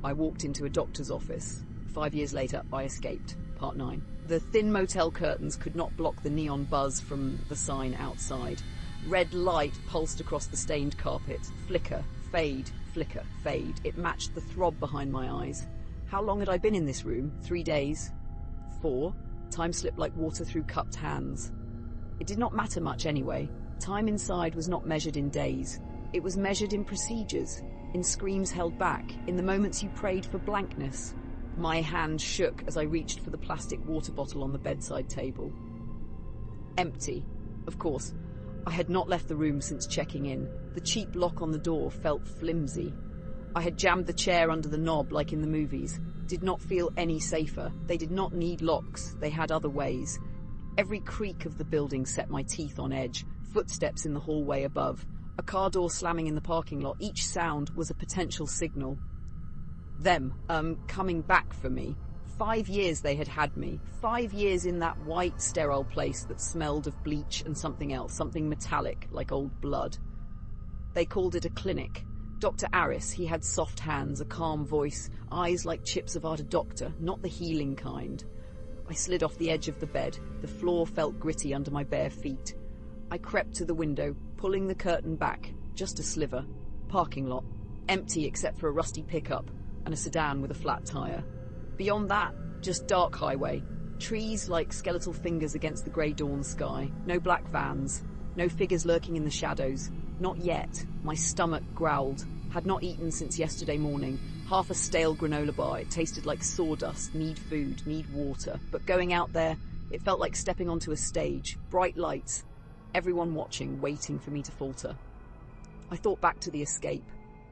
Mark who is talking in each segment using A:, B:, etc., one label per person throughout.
A: I walked into a doctor's office. 5 years later, I escaped. Part 9. The thin motel curtains could not block the neon buzz from the sign outside. Red light pulsed across the stained carpet. Flicker, fade, flicker, fade. It matched the throb behind my eyes. How long had I been in this room? 3 days? 4? Time slipped like water through cupped hands. It did not matter much anyway. Time inside was not measured in days. It was measured in procedures, in screams held back, in the moments you prayed for blankness. My hand shook as I reached for the plastic water bottle on the bedside table. Empty. Of course, I had not left the room since checking in. The cheap lock on the door felt flimsy. I had jammed the chair under the knob like in the movies. Did not feel any safer. They did not need locks. They had other ways. Every creak of the building set my teeth on edge. Footsteps in the hallway above. A car door slamming in the parking lot. Each sound was a potential signal. Them, coming back for me. 5 years they had me. 5 years in that white, sterile place that smelled of bleach and something else, something metallic, like old blood. They called it a clinic. Dr. Aris, he had soft hands, a calm voice, eyes like chips of art, a doctor, not the healing kind. I slid off the edge of the bed. The floor felt gritty under my bare feet. I crept to the window, pulling the curtain back, just a sliver. Parking lot, empty except for a rusty pickup and a sedan with a flat tire. Beyond that, just dark highway. Trees like skeletal fingers against the grey dawn sky. No black vans. No figures lurking in the shadows. Not yet. My stomach growled. Had not eaten since yesterday morning. Half a stale granola bar. It tasted like sawdust. Need food. Need water. But going out there, it felt like stepping onto a stage. Bright lights. Everyone watching, waiting for me to falter. I thought back to the escape.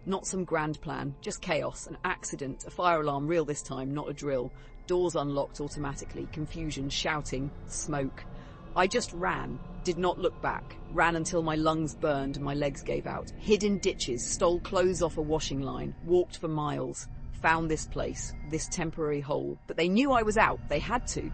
A: Not some grand plan, just chaos, an accident, a fire alarm, real this time, not a drill. Doors unlocked automatically, confusion, shouting, smoke. I just ran, did not look back, ran until my lungs burned and my legs gave out. Hid in ditches, stole clothes off a washing line, walked for miles, found this place, this temporary hole. But they knew I was out, they had to.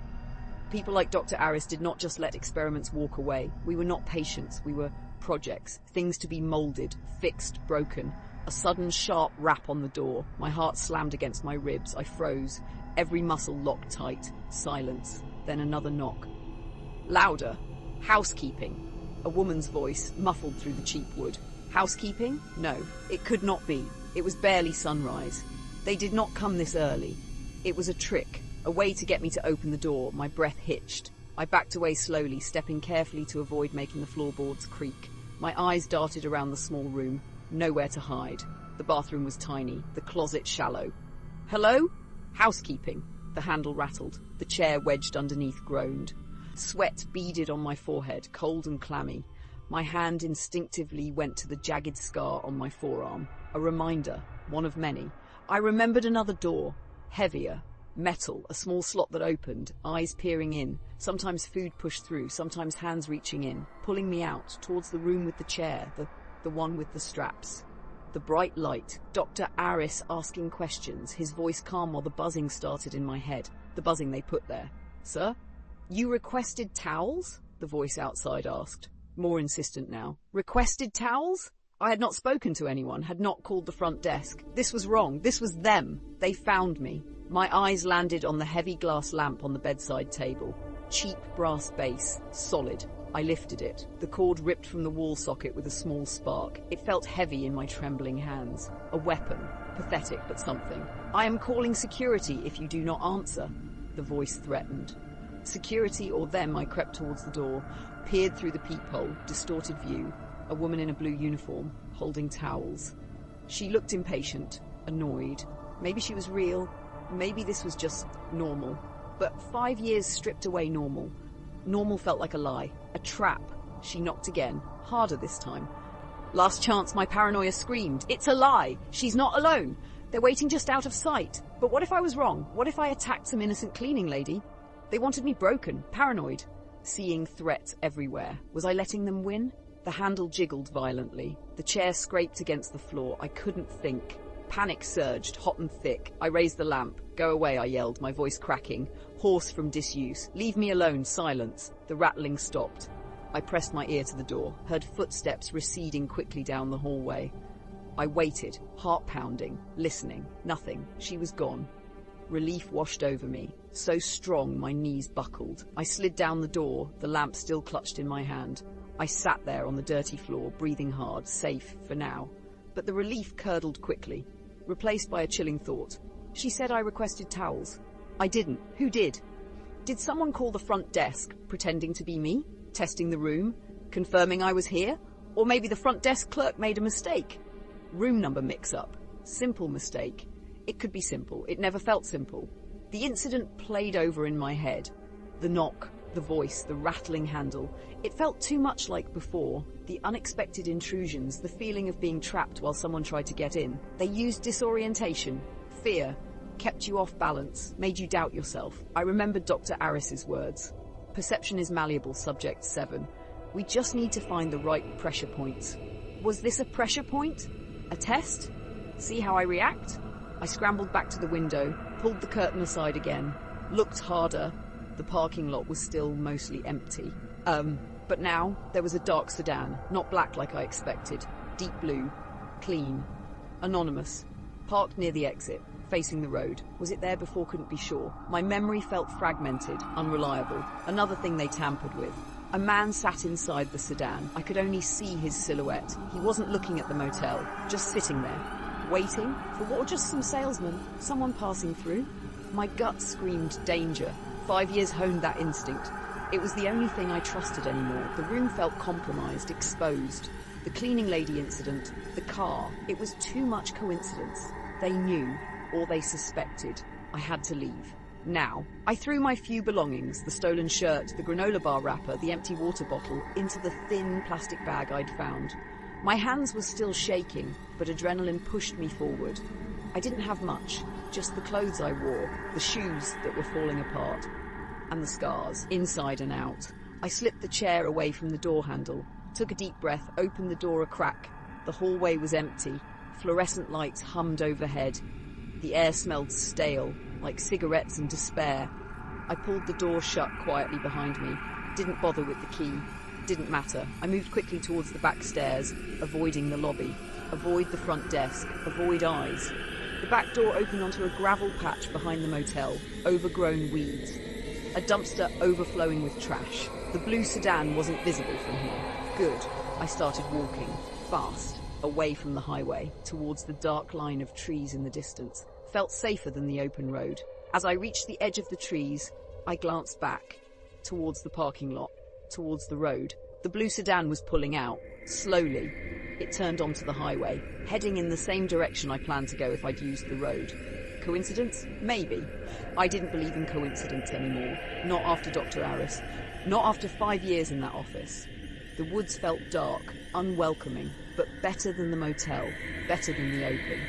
A: People like Dr. Aris did not just let experiments walk away. We were not patients, we were projects, things to be moulded, fixed, broken. A sudden sharp rap on the door. My heart slammed against my ribs. I froze. Every muscle locked tight. Silence. Then another knock. Louder. Housekeeping. A woman's voice, muffled through the cheap wood. Housekeeping? No, it could not be. It was barely sunrise. They did not come this early. It was a trick. A way to get me to open the door. My breath hitched. I backed away slowly, stepping carefully to avoid making the floorboards creak. My eyes darted around the small room. Nowhere to hide. The bathroom was tiny, the closet shallow. Hello? Housekeeping. The handle rattled. The chair wedged underneath groaned. Sweat beaded on my forehead, cold and clammy. My hand instinctively went to the jagged scar on my forearm. A reminder, one of many. I remembered another door. Heavier. Metal, a small slot that opened, eyes peering in. Sometimes food pushed through, sometimes hands reaching in, pulling me out, towards the room with the chair, the one with the straps. The bright light, Dr. Aris asking questions, his voice calm while the buzzing started in my head. The buzzing they put there. Sir? You requested towels? The voice outside asked. More insistent now. Requested towels? I had not spoken to anyone, had not called the front desk. This was wrong. This was them. They found me. My eyes landed on the heavy glass lamp on the bedside table. Cheap brass base, solid. I lifted it. The cord ripped from the wall socket with a small spark. It felt heavy in my trembling hands. A weapon. Pathetic, but something. I am calling security if you do not answer, the voice threatened. Security or them, I crept towards the door, peered through the peephole, distorted view. A woman in a blue uniform, holding towels. She looked impatient, annoyed. Maybe she was real. Maybe this was just normal. But 5 years stripped away normal. Normal felt like a lie, a trap. She knocked again, harder this time. Last chance, my paranoia screamed. It's a lie. She's not alone. They're waiting just out of sight. But what if I was wrong? What if I attacked some innocent cleaning lady? They wanted me broken, paranoid. Seeing threats everywhere. Was I letting them win? The handle jiggled violently. The chair scraped against the floor. I couldn't think. Panic surged, hot and thick. I raised the lamp. Go away, I yelled, my voice cracking. Hoarse from disuse. Leave me alone, silence. The rattling stopped. I pressed my ear to the door, heard footsteps receding quickly down the hallway. I waited, heart pounding, listening. Nothing. She was gone. Relief washed over me, so strong my knees buckled. I slid down the door, the lamp still clutched in my hand. I sat there on the dirty floor, breathing hard, safe for now. But the relief curdled quickly, replaced by a chilling thought. She said I requested towels. I didn't. Who did? Did someone call the front desk, pretending to be me? Testing the room? Confirming I was here? Or maybe the front desk clerk made a mistake? Room number mix-up. Simple mistake. It could be simple. It never felt simple. The incident played over in my head. The knock, the voice, the rattling handle. It felt too much like before. The unexpected intrusions, the feeling of being trapped while someone tried to get in. They used disorientation, fear, kept you off balance, made you doubt yourself. I remembered Dr. Aris's words. Perception is malleable, subject 7. We just need to find the right pressure points. Was this a pressure point? A test? See how I react? I scrambled back to the window, pulled the curtain aside again, looked harder. The parking lot was still mostly empty. But now there was a dark sedan, not black like I expected, deep blue, clean, anonymous, parked near the exit, facing the road. Was it there before? Couldn't be sure. My memory felt fragmented, unreliable. Another thing they tampered with. A man sat inside the sedan. I could only see his silhouette. He wasn't looking at the motel, just sitting there. Waiting for what? Just some salesman, someone passing through. My gut screamed danger. 5 years honed that instinct. It was the only thing I trusted anymore. The room felt compromised, exposed. The cleaning lady incident, the car, it was too much coincidence. They knew, or they suspected. I had to leave. Now, I threw my few belongings, the stolen shirt, the granola bar wrapper, the empty water bottle, into the thin plastic bag I'd found. My hands were still shaking, but adrenaline pushed me forward. I didn't have much, just the clothes I wore, the shoes that were falling apart, and the scars, inside and out. I slipped the chair away from the door handle, took a deep breath, opened the door a crack. The hallway was empty. Fluorescent lights hummed overhead. The air smelled stale, like cigarettes and despair. I pulled the door shut quietly behind me. Didn't bother with the key. Didn't matter. I moved quickly towards the back stairs, avoiding the lobby. Avoid the front desk. Avoid eyes. The back door opened onto a gravel patch behind the motel, overgrown weeds. A dumpster overflowing with trash. The blue sedan wasn't visible from here. Good. I started walking, fast, away from the highway, towards the dark line of trees in the distance. Felt safer than the open road. As I reached the edge of the trees, I glanced back, towards the parking lot, towards the road. The blue sedan was pulling out, slowly. It turned onto the highway, heading in the same direction I planned to go if I'd used the road. Coincidence? Maybe. I didn't believe in coincidence anymore. Not after Dr. Aris. Not after 5 years in that office. The woods felt dark, unwelcoming, but better than the motel, better than the open.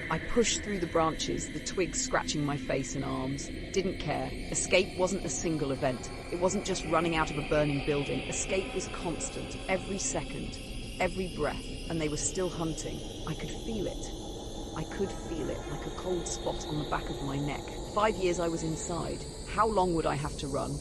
A: I pushed through the branches, the twigs scratching my face and arms. Didn't care. Escape wasn't a single event. It wasn't just running out of a burning building. Escape was constant, every second, every breath, and they were still hunting. I could feel it. I could feel it, like a cold spot on the back of my neck. 5 years I was inside. How long would I have to run?